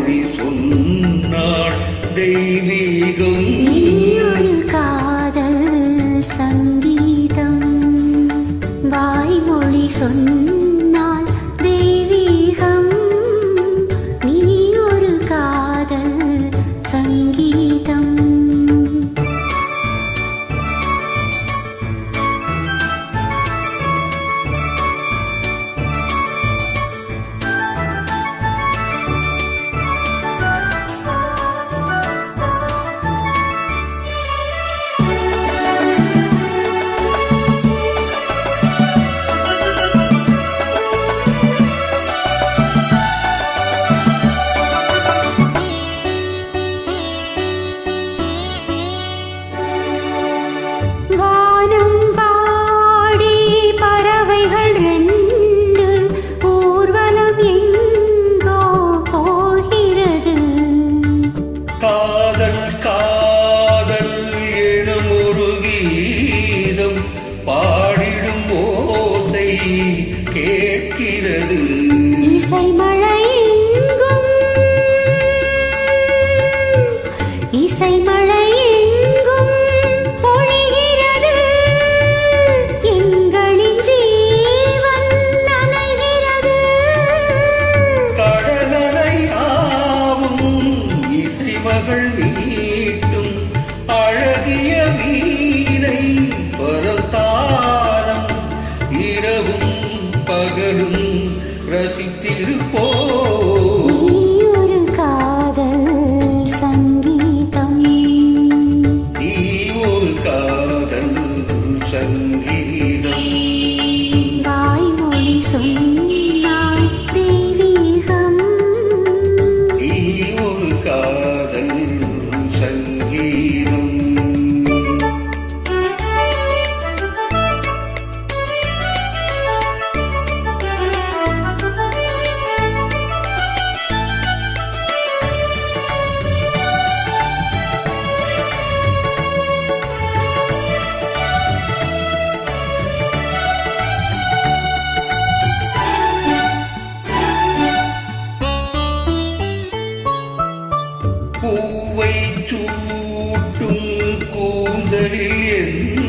வாய்மொழி சொன்னாள் தெய்வீகம். ஒரு காதல் சங்கீதம் வாய்மொழி சொன்னால் தெய்வீகம். நீ ஒரு காதல் சங்கீதம். பாடிடும் ஓசை கேட்கிறது. இசை மழை எங்கும் இசை மழை எங்கும் பொழிகிறது. எங்களின் ஜீவன் நனைகிறது. கடலலை ஆவும் இசை மகள் மீட்டும் அழகிய வீணை பரந்தாரம் இரவும் பகலும் ரசித்திருப்போ. ஒரு காதல் சங்கீதம். நீ ஒரு காதல் சங்கீதம். வாய்மொழி சொன்னால் தெய்வீகம். நீ ஒரு காதல் சங்கீதம். பூவை சூட்டும் கூந்தலில்